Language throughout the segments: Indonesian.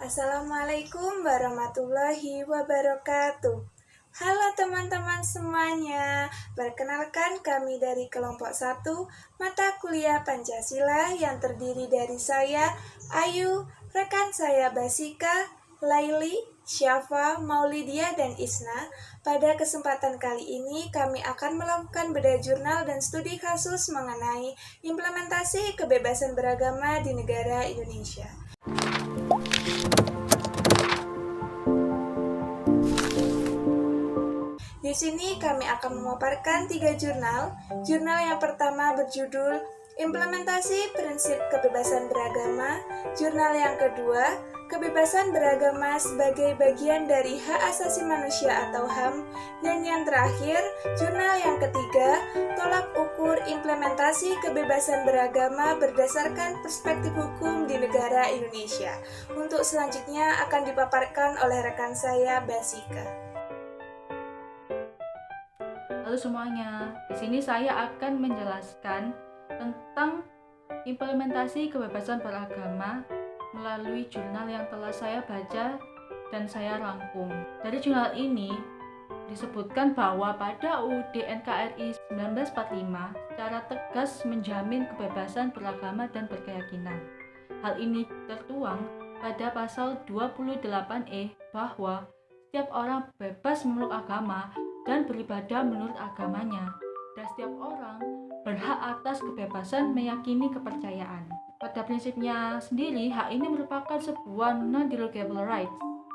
Assalamualaikum warahmatullahi wabarakatuh. Halo teman-teman semuanya, perkenalkan kami dari kelompok 1 mata kuliah Pancasila yang terdiri dari saya, Ayu, rekan saya Basika, Laili, Syafa, Maulidia, dan Isna. Pada kesempatan kali ini kami akan melakukan bedah jurnal dan studi kasus mengenai implementasi kebebasan beragama di negara Indonesia. Di sini kami akan memaparkan 3 jurnal. Jurnal yang pertama berjudul Implementasi Prinsip Kebebasan Beragama. Jurnal yang kedua, Kebebasan Beragama sebagai bagian dari Hak Asasi Manusia atau HAM. Dan yang terakhir, jurnal yang ketiga, Tolak Ukur Implementasi Kebebasan Beragama berdasarkan Perspektif Hukum di Negara Indonesia. Untuk selanjutnya akan dipaparkan oleh rekan saya, Basika. Halo semuanya, di sini saya akan menjelaskan tentang implementasi kebebasan beragama melalui jurnal yang telah saya baca dan saya rangkum. Dari jurnal ini disebutkan bahwa pada UUD NKRI 1945 secara tegas menjamin kebebasan beragama dan berkeyakinan. Hal ini tertuang pada pasal 28E bahwa setiap orang bebas memeluk agama dan beribadah menurut agamanya, dan setiap orang berhak atas kebebasan meyakini kepercayaan. Pada prinsipnya sendiri, hak ini merupakan sebuah non-derogable rights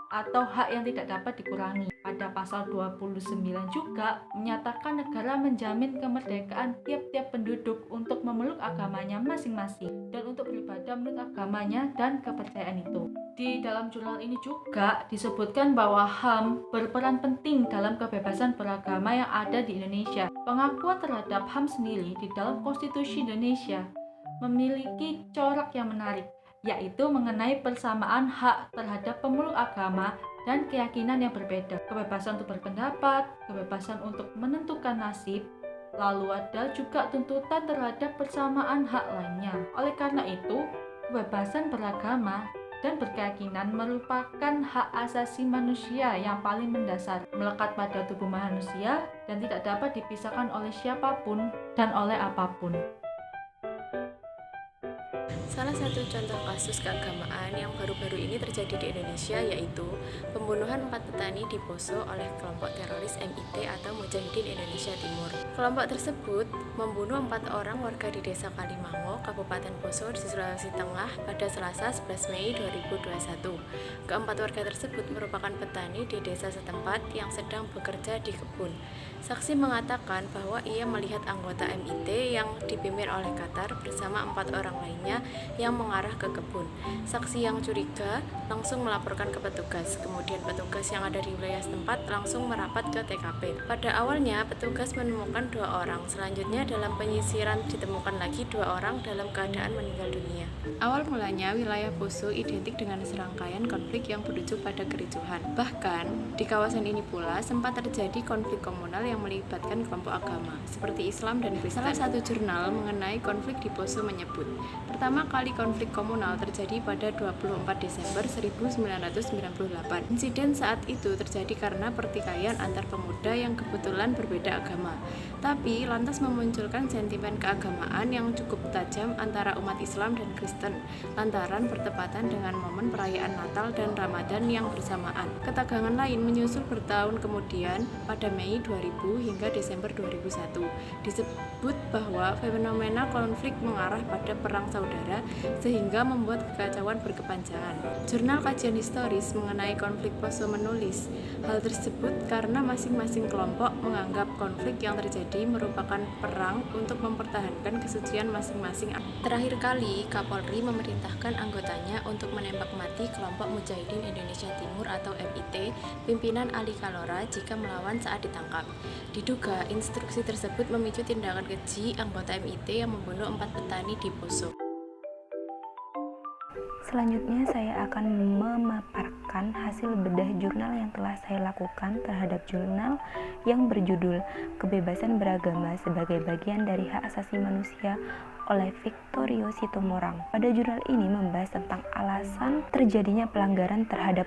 atau hak yang tidak dapat dikurangi. Pada pasal 29 juga menyatakan negara menjamin kemerdekaan tiap-tiap penduduk untuk memeluk agamanya masing-masing dan untuk beribadah menurut agamanya dan kepercayaan itu. Di dalam jurnal ini juga disebutkan bahwa HAM berperan penting dalam kebebasan beragama yang ada di Indonesia. Pengakuan terhadap HAM sendiri di dalam Konstitusi Indonesia memiliki corak yang menarik, yaitu mengenai persamaan hak terhadap pemeluk agama dan keyakinan yang berbeda, kebebasan untuk berpendapat, kebebasan untuk menentukan nasib, lalu ada juga tuntutan terhadap persamaan hak lainnya. Oleh karena itu, kebebasan beragama dan berkeyakinan merupakan hak asasi manusia yang paling mendasar, melekat pada tubuh manusia dan tidak dapat dipisahkan oleh siapapun dan oleh apapun. Salah satu contoh kasus keagamaan yang baru-baru ini terjadi di Indonesia yaitu pembunuhan 4 petani di Poso oleh kelompok teroris MIT atau Mujahidin Indonesia Timur. Kelompok tersebut membunuh 4 orang warga di Desa Kalimango, Kabupaten Poso di Sulawesi Tengah pada Selasa 11 Mei 2021. Keempat warga tersebut merupakan petani di desa setempat yang sedang bekerja di kebun. Saksi mengatakan bahwa ia melihat anggota MIT yang dipimpin oleh Qatar bersama 4 orang lainnya yang mengarah ke kebun. Saksi yang curiga langsung melaporkan ke petugas. Kemudian petugas yang ada di wilayah setempat langsung merapat ke TKP. Pada awalnya petugas menemukan 2 orang. Selanjutnya dalam penyisiran ditemukan lagi 2 orang dalam keadaan meninggal dunia. Awal mulanya wilayah Poso identik dengan serangkaian konflik yang berujung pada kericuhan. Bahkan di kawasan ini pula sempat terjadi konflik komunal yang melibatkan kelompok agama seperti Islam dan Kristen. Salah satu jurnal mengenai konflik di Poso menyebut, pertama kali konflik komunal terjadi pada 24 Desember 1998. Insiden saat itu terjadi karena pertikaian antar pemuda yang kebetulan berbeda agama, tapi lantas memunculkan sentimen keagamaan yang cukup tajam antara umat Islam dan Kristen lantaran bertepatan dengan momen perayaan Natal dan Ramadan yang bersamaan. Ketegangan lain menyusul bertahun kemudian pada Mei 2000 hingga Desember 2001. Disebut bahwa fenomena konflik mengarah pada perang saudara sehingga membuat kekacauan berkepanjangan. Jurnal Kajian Historis mengenai konflik Poso menulis, hal tersebut karena masing-masing kelompok menganggap konflik yang terjadi merupakan perang untuk mempertahankan kesucian masing-masing. Terakhir kali, Kapolri memerintahkan anggotanya untuk menembak mati kelompok Mujahidin Indonesia Timur atau MIT, pimpinan Ali Kalora jika melawan saat ditangkap. Diduga instruksi tersebut memicu tindakan keji anggota MIT yang membunuh 4 petani di Poso. Selanjutnya saya akan memaparkan hasil bedah jurnal yang telah saya lakukan terhadap jurnal yang berjudul Kebebasan Beragama sebagai bagian dari Hak Asasi Manusia oleh Victorio Situmorang. Pada jurnal ini membahas tentang alasan terjadinya pelanggaran terhadap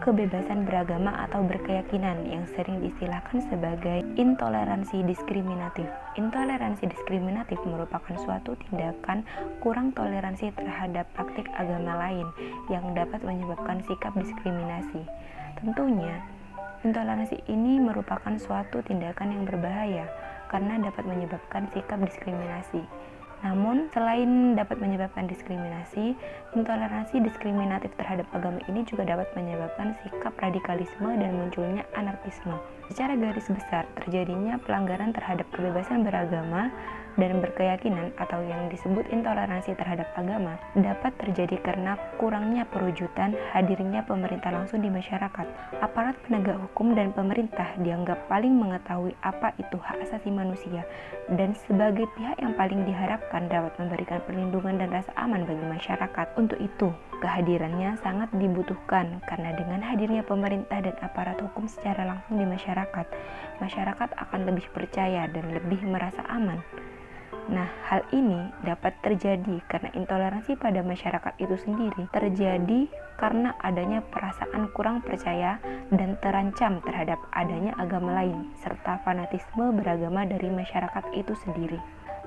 kebebasan beragama atau berkeyakinan yang sering diistilahkan sebagai intoleransi diskriminatif. Intoleransi diskriminatif merupakan suatu tindakan kurang toleransi terhadap praktik agama lain yang dapat menyebabkan sikap diskriminasi. Tentunya, intoleransi ini merupakan suatu tindakan yang berbahaya karena dapat menyebabkan sikap diskriminasi. Namun, selain dapat menyebabkan diskriminasi, intoleransi diskriminatif terhadap agama ini juga dapat menyebabkan sikap radikalisme dan munculnya anarkisme. Secara garis besar, terjadinya pelanggaran terhadap kebebasan beragama dan berkeyakinan atau yang disebut intoleransi terhadap agama dapat terjadi karena kurangnya perwujudan hadirnya pemerintah langsung di masyarakat. Aparat penegak hukum dan pemerintah dianggap paling mengetahui apa itu hak asasi manusia dan sebagai pihak yang paling diharapkan dapat memberikan perlindungan dan rasa aman bagi masyarakat. Untuk itu, kehadirannya sangat dibutuhkan karena dengan hadirnya pemerintah dan aparat hukum secara langsung di masyarakat, masyarakat akan lebih percaya dan lebih merasa aman. Nah, hal ini dapat terjadi karena intoleransi pada masyarakat itu sendiri terjadi karena adanya perasaan kurang percaya dan terancam terhadap adanya agama lain, serta fanatisme beragama dari masyarakat itu sendiri.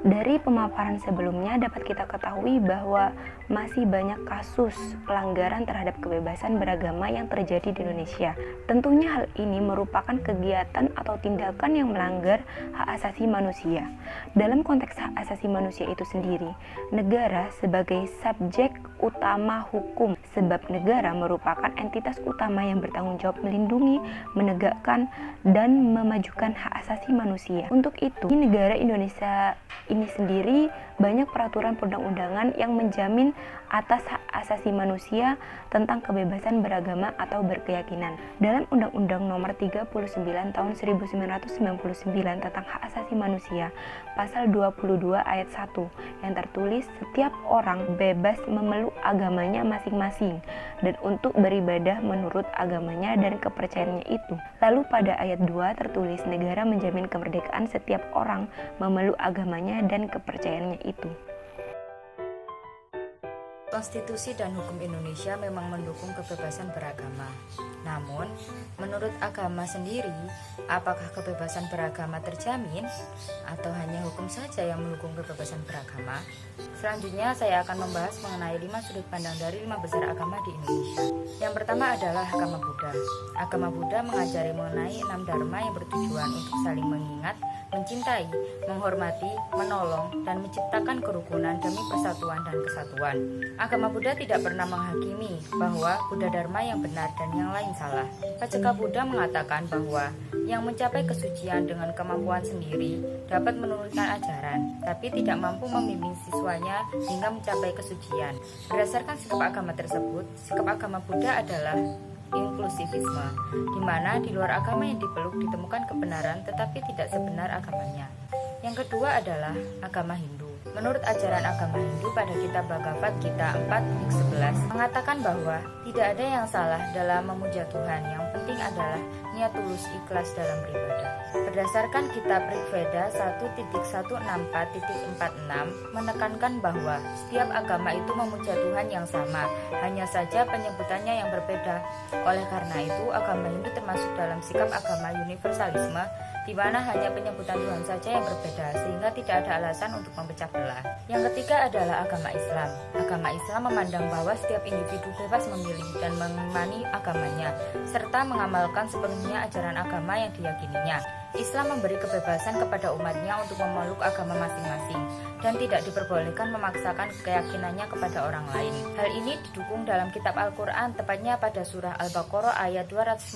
Dari pemaparan sebelumnya dapat kita ketahui bahwa masih banyak kasus pelanggaran terhadap kebebasan beragama yang terjadi di Indonesia. Tentunya hal ini merupakan kegiatan atau tindakan yang melanggar hak asasi manusia. Dalam konteks hak asasi manusia itu sendiri, negara sebagai subjek utama hukum, sebab negara merupakan entitas utama yang bertanggung jawab melindungi, menegakkan, dan memajukan hak asasi manusia. Untuk itu, di negara Indonesia ini sendiri banyak peraturan perundang-undangan yang menjamin atas hak asasi manusia tentang kebebasan beragama atau berkeyakinan. Dalam Undang-Undang Nomor 39 Tahun 1999 tentang hak asasi manusia, pasal 22 ayat 1 yang tertulis setiap orang bebas memeluk agamanya masing-masing dan untuk beribadah menurut agamanya dan kepercayaannya itu. Lalu pada ayat 2 tertulis negara menjamin kemerdekaan setiap orang memeluk agamanya dan kepercayaannya itu. Konstitusi dan hukum Indonesia memang mendukung kebebasan beragama. Namun, menurut agama sendiri, apakah kebebasan beragama terjamin atau hanya hukum saja yang mendukung kebebasan beragama? Selanjutnya, saya akan membahas mengenai 5 sudut pandang dari 5 besar agama di Indonesia. Yang pertama adalah agama Buddha. Agama Buddha mengajari mengenai 6 dharma yang bertujuan untuk saling mengingat, mencintai, menghormati, menolong, dan menciptakan kerukunan demi persatuan dan kesatuan. Agama Buddha tidak pernah menghakimi bahwa Buddha Dharma yang benar dan yang lain salah. Paceka Buddha mengatakan bahwa yang mencapai kesucian dengan kemampuan sendiri dapat menurunkan ajaran, tapi tidak mampu membimbing siswanya hingga mencapai kesucian. Berdasarkan sikap agama tersebut, sikap agama Buddha adalah inklusivisme, di mana di luar agama yang dipeluk ditemukan kebenaran tetapi tidak sebenar agamanya. Yang kedua adalah agama Hindu. Menurut ajaran agama Hindu pada kitab Bhagavad Gita 4:11 mengatakan bahwa tidak ada yang salah dalam memuja Tuhan, yang penting adalah niat tulus ikhlas dalam beribadah. Berdasarkan kitab Rigveda 1.164.46 menekankan bahwa setiap agama itu memuja Tuhan yang sama, hanya saja penyebutannya yang berbeda. Oleh karena itu, agama Hindu termasuk dalam sikap agama universalisme, di mana hanya penyebutan Tuhan saja yang berbeda, sehingga tidak ada alasan untuk memecah belah. Yang ketiga adalah agama Islam. Agama Islam memandang bahwa setiap individu bebas memilih dan mengimani agamanya, serta mengamalkan sepenuhnya ajaran agama yang diyakininya. Islam memberi kebebasan kepada umatnya untuk memeluk agama masing-masing dan tidak diperbolehkan memaksakan keyakinannya kepada orang lain. Hal ini didukung dalam kitab Al-Quran, tepatnya pada surah Al-Baqarah ayat 256,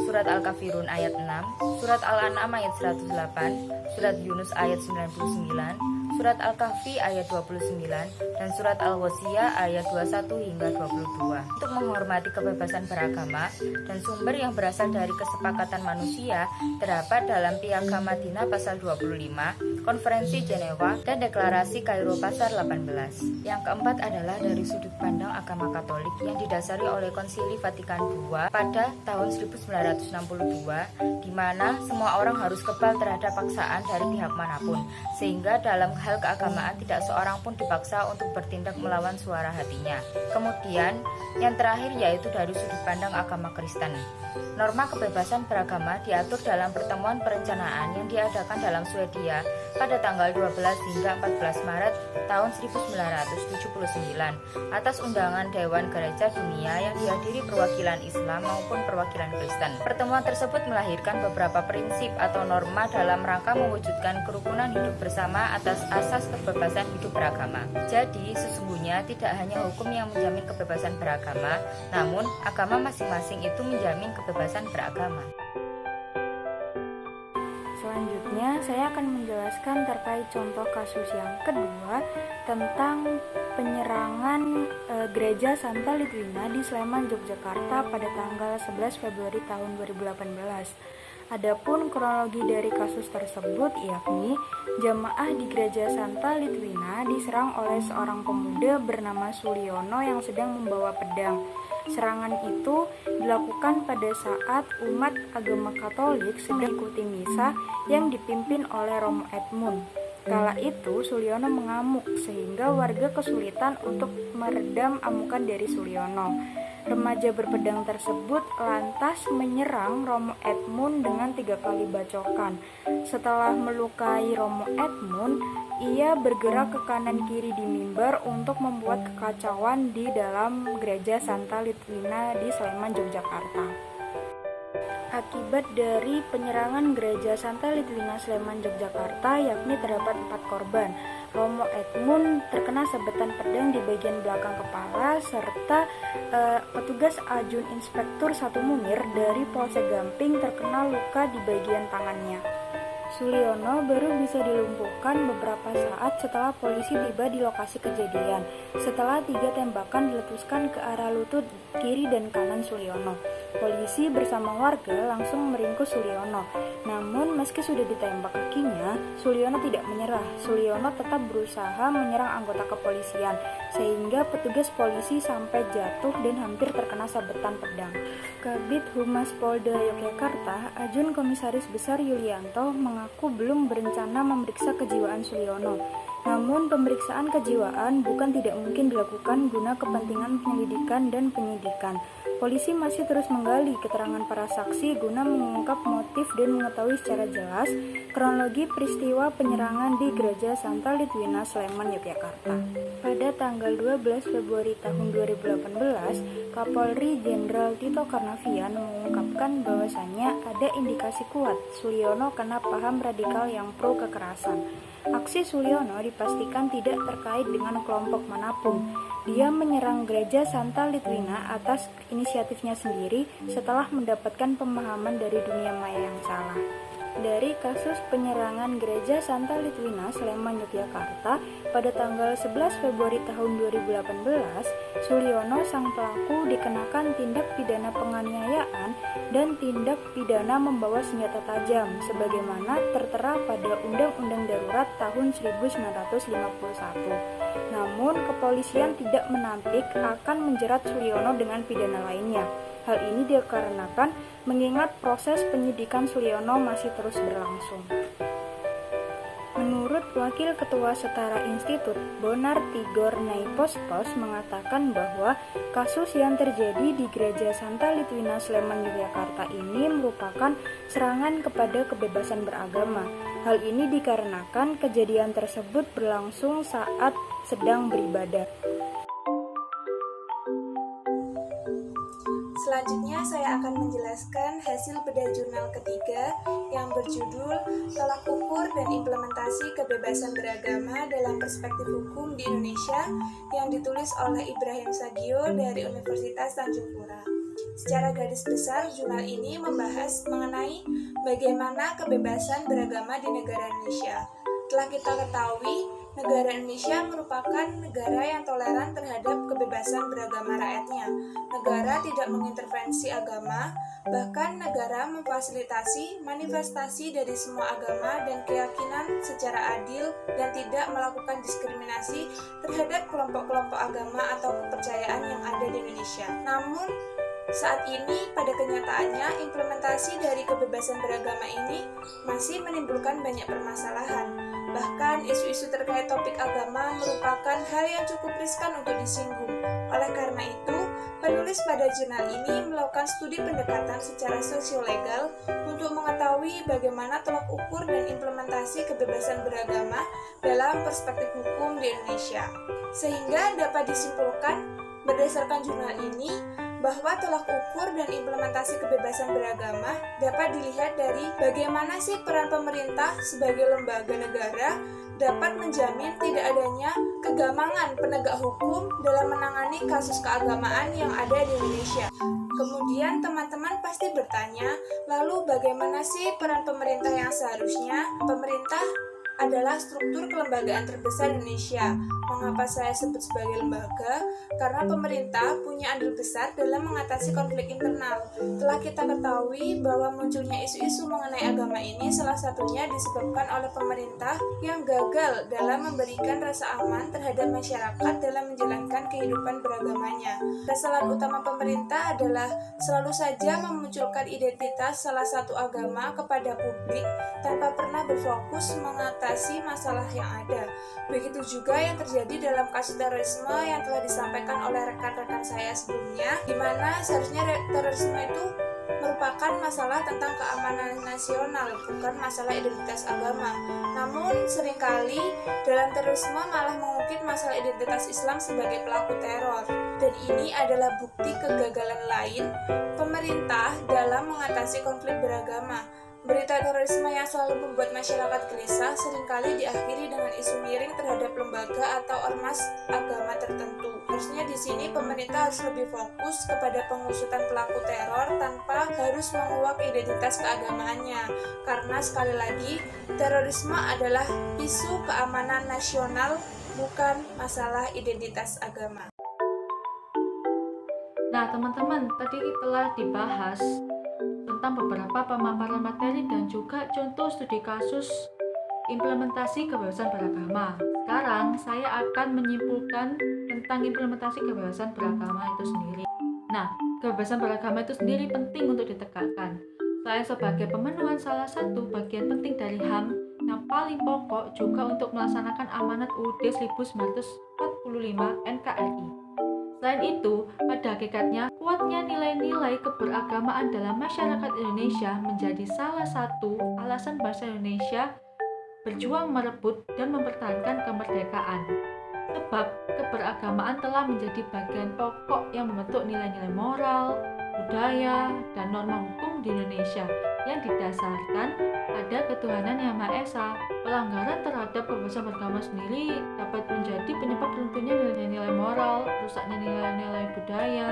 surat Al-Kafirun ayat 6, surat Al-An'am ayat 108, surat Yunus ayat 99, surat Al-Kahfi ayat 29, dan surat Al-Wasiyah ayat 21 hingga 22. Untuk menghormati kebebasan beragama dan sumber yang berasal dari kesepakatan manusia terdapat dalam Piagam Madinah pasal 25, Konferensi Jenewa, dan Deklarasi Kairo pasal 18. Yang keempat adalah dari sudut pandang agama Katolik yang didasari oleh Konsili Vatikan II pada tahun 1962, di mana semua orang harus kebal terhadap paksaan dari pihak manapun, sehingga dalam hal hal keagamaan tidak seorang pun dipaksa untuk bertindak melawan suara hatinya. Kemudian, yang terakhir yaitu dari sudut pandang agama Kristen. Norma kebebasan beragama diatur dalam pertemuan perencanaan yang diadakan dalam Swedia pada tanggal 12 hingga 14 Maret tahun 1979 atas undangan Dewan Gereja Dunia yang dihadiri perwakilan Islam maupun perwakilan Kristen. Pertemuan tersebut melahirkan beberapa prinsip atau norma dalam rangka mewujudkan kerukunan hidup bersama atas asas kebebasan hidup beragama. Jadi, sesungguhnya tidak hanya hukum yang menjamin kebebasan beragama, namun agama masing-masing itu menjamin kebebasan beragama. Selanjutnya, saya akan menjelaskan terkait contoh kasus yang kedua tentang penyerangan gereja Santa Litwina di Sleman, Yogyakarta pada tanggal 11 Februari tahun 2018. Adapun kronologi dari kasus tersebut yakni jamaah di gereja Santa Litwina diserang oleh seorang pemuda bernama Suliono yang sedang membawa pedang. Serangan itu dilakukan pada saat umat agama Katolik sedang mengikuti misa yang dipimpin oleh Romo Edmund. Kala itu Suliono mengamuk sehingga warga kesulitan untuk meredam amukan dari Suliono. Remaja berpedang tersebut lantas menyerang Romo Edmund dengan 3 kali bacokan. Setelah melukai Romo Edmund, ia bergerak ke kanan kiri di mimbar untuk membuat kekacauan di dalam gereja Santa Litwina di Sleman, Yogyakarta. Akibat dari penyerangan gereja Santa Litwina Sleman, Yogyakarta yakni terdapat 4 korban. Romo Edmund terkena sabetan pedang di bagian belakang kepala serta petugas Ajun Inspektur 1 Munir dari Polsek Gamping terkena luka di bagian tangannya. Suliono baru bisa dilumpuhkan beberapa saat setelah polisi tiba di lokasi kejadian. Setelah 3 tembakan diletuskan ke arah lutut kiri dan kanan Suliono. Polisi bersama warga langsung meringkus Suliono. Namun meski sudah ditembak kakinya, Suliono tidak menyerah. Suliono tetap berusaha menyerang anggota kepolisian, sehingga petugas polisi sampai jatuh dan hampir terkena sabetan pedang. Kabid Humas Polda Yogyakarta, Ajun Komisaris Besar Yulianto mengaku belum berencana memeriksa kejiwaan Suliono. Namun pemeriksaan kejiwaan bukan tidak mungkin dilakukan guna kepentingan penyelidikan dan penyidikan. Polisi masih terus menggali keterangan para saksi guna mengungkap motif dan mengetahui secara jelas kronologi peristiwa penyerangan di gereja Santa Litwina Sleman, Yogyakarta. Pada tanggal 12 Februari tahun 2018, Kapolri Jenderal Tito Karnavian mengungkapkan bahwasannya ada indikasi kuat Suliono kena paham radikal yang pro kekerasan. Aksi Suliono dipastikan tidak terkait dengan kelompok manapun. Dia menyerang gereja Santa Litwina atas inisiatifnya sendiri setelah mendapatkan pemahaman dari dunia maya yang salah. Dari kasus penyerangan gereja Santa Litwina Sleman, Yogyakarta pada tanggal 11 Februari tahun 2018, Suliono sang pelaku dikenakan tindak pidana penganiayaan dan tindak pidana membawa senjata tajam sebagaimana tertera pada Undang-Undang Darurat tahun 1951. Namun, kepolisian tidak menampik akan menjerat Suliono dengan pidana lainnya. Hal ini dikarenakan mengingat proses penyidikan Suliono masih terus berlangsung. Menurut Wakil Ketua Setara Institut, Bonar Tigor Naipospos mengatakan bahwa kasus yang terjadi di Gereja Santa Litwina Sleman, Yogyakarta ini merupakan serangan kepada kebebasan beragama. Hal ini dikarenakan kejadian tersebut berlangsung saat sedang beribadah. Selanjutnya saya akan menjelaskan hasil bedah jurnal ketiga yang berjudul Tolak Ukur dan Implementasi Kebebasan Beragama dalam Perspektif Hukum di Indonesia yang ditulis oleh Ibrahim Sagio dari Universitas Tanjung Pura. Secara garis besar, jurnal ini membahas mengenai bagaimana kebebasan beragama di negara Indonesia. Telah kita ketahui, negara Indonesia merupakan negara yang toleran terhadap kebebasan beragama rakyatnya. Negara tidak mengintervensi agama, bahkan negara memfasilitasi manifestasi dari semua agama dan keyakinan secara adil dan tidak melakukan diskriminasi terhadap kelompok-kelompok agama atau kepercayaan yang ada di Indonesia. Namun, saat ini, pada kenyataannya, implementasi dari kebebasan beragama ini masih menimbulkan banyak permasalahan. Bahkan, isu-isu terkait topik agama merupakan hal yang cukup riskan untuk disinggung. Oleh karena itu, penulis pada jurnal ini melakukan studi pendekatan secara sosiolegal untuk mengetahui bagaimana tolak ukur dan implementasi kebebasan beragama dalam perspektif hukum di Indonesia. Sehingga dapat disimpulkan berdasarkan jurnal ini bahwa tolak ukur dan implementasi kebebasan beragama dapat dilihat dari bagaimana sih peran pemerintah sebagai lembaga negara dapat menjamin tidak adanya kegamangan penegak hukum dalam menangani kasus keagamaan yang ada di Indonesia. Kemudian teman-teman pasti bertanya, lalu bagaimana sih peran pemerintah yang seharusnya? Pemerintah adalah struktur kelembagaan terbesar Indonesia. Mengapa saya sebut sebagai lembaga? Karena pemerintah punya andil besar dalam mengatasi konflik internal. Telah kita ketahui bahwa munculnya isu-isu mengenai agama ini salah satunya disebabkan oleh pemerintah yang gagal dalam memberikan rasa aman terhadap masyarakat dalam menjalankan kehidupan beragamanya. Kesalahan utama pemerintah adalah selalu saja memunculkan identitas salah satu agama kepada publik tanpa pernah berfokus mengatasi masalah yang ada. Begitu juga yang terjadi dalam kasus terorisme yang telah disampaikan oleh rekan-rekan saya sebelumnya, di mana seharusnya terorisme itu merupakan masalah tentang keamanan nasional, bukan masalah identitas agama. Namun seringkali dalam terorisme malah mengungkit masalah identitas Islam sebagai pelaku teror. Dan ini adalah bukti kegagalan lain pemerintah dalam mengatasi konflik beragama. Berita terorisme yang selalu membuat masyarakat gelisah seringkali diakhiri dengan isu miring terhadap lembaga atau ormas agama tertentu. Harusnya di sini pemerintah harus lebih fokus kepada pengusutan pelaku teror tanpa harus menguak identitas keagamaannya. Karena sekali lagi, terorisme adalah isu keamanan nasional, bukan masalah identitas agama. Nah, teman-teman, tadi telah dibahas tentang beberapa pemaparan materi dan juga contoh studi kasus implementasi kebebasan beragama. Sekarang saya akan menyimpulkan tentang implementasi kebebasan beragama itu sendiri. Nah, kebebasan beragama itu sendiri penting untuk ditegakkan. Saya sebagai pemenuhan salah satu bagian penting dari HAM yang paling pokok juga untuk melaksanakan amanat UUD 1945 NKRI. Selain itu, pada hakikatnya, kuatnya nilai-nilai keberagamaan dalam masyarakat Indonesia menjadi salah satu alasan bangsa Indonesia berjuang merebut dan mempertahankan kemerdekaan. Sebab keberagamaan telah menjadi bagian pokok yang membentuk nilai-nilai moral, budaya, dan norma hukum di Indonesia yang didasarkan pada ketuhanan Yang Maha Esa. Pelanggaran terhadap kebebasan beragama sendiri dapat menjadi penyebab runtuhnya nilai-nilai moral, rusaknya nilai-nilai budaya,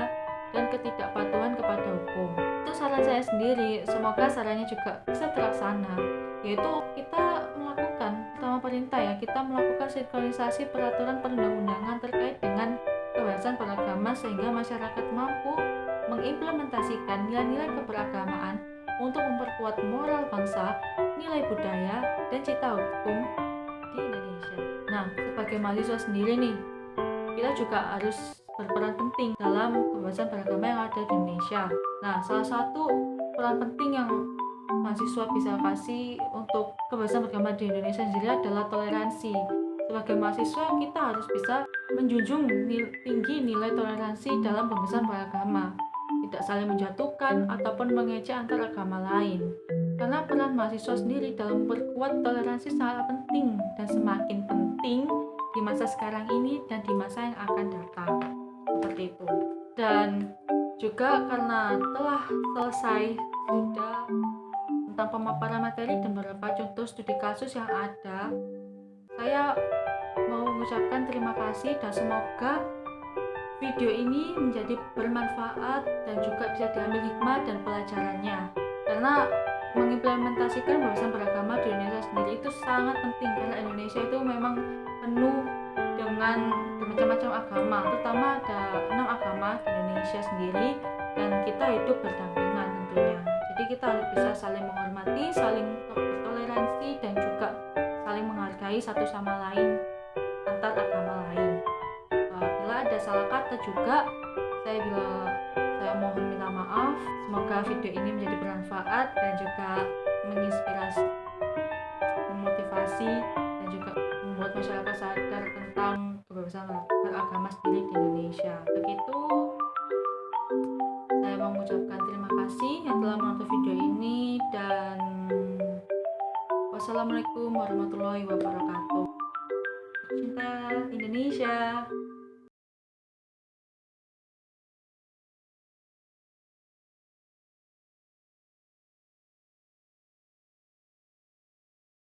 dan ketidakpatuhan kepada hukum. Itu saran saya sendiri, semoga sarannya juga bisa terlaksana, yaitu kita melakukan, terutama pemerintah ya, kita melakukan sinkronisasi peraturan perundang-undangan terkait dengan kebebasan beragama sehingga masyarakat mampu mengimplementasikan nilai-nilai keberagamaan untuk memperkuat moral bangsa, nilai budaya, dan cita hukum di Indonesia. Nah, sebagai mahasiswa sendiri nih, kita juga harus berperan penting dalam kebebasan beragama yang ada di Indonesia. Nah, salah satu peran penting yang mahasiswa bisa kasih untuk kebebasan beragama di Indonesia sendiri adalah toleransi. Sebagai mahasiswa, kita harus bisa menjunjung tinggi nilai toleransi dalam kebebasan beragama, tidak saling menjatuhkan ataupun mengejek antar agama lain. Karena peran mahasiswa sendiri dalam memperkuat toleransi sangat penting dan semakin penting di masa sekarang ini dan di masa yang akan datang. Seperti itu. Dan juga karena telah selesai sudah tentang pemaparan materi dan beberapa contoh studi kasus yang ada, saya mau mengucapkan terima kasih dan semoga video ini menjadi bermanfaat dan juga bisa diambil hikmah dan pelajarannya. Karena mengimplementasikan kebebasan beragama di Indonesia sendiri itu sangat penting, karena Indonesia itu memang penuh dengan bermacam-macam agama, terutama ada 6 agama di Indonesia sendiri dan kita hidup berdampingan tentunya. Jadi kita harus bisa saling menghormati, saling bertoleransi dan juga saling menghargai satu sama lain antar agama lain. Bila ada salah kata juga, saya mohon minta maaf. Semoga video ini menjadi bermanfaat dan juga menginspirasi, memotivasi dan juga membuat masyarakat sadar tentang kebebasan beragama sendiri di Indonesia. Begitu, saya mengucapkan terima kasih yang telah menonton video ini dan wassalamualaikum warahmatullahi wabarakatuh. Cinta Indonesia.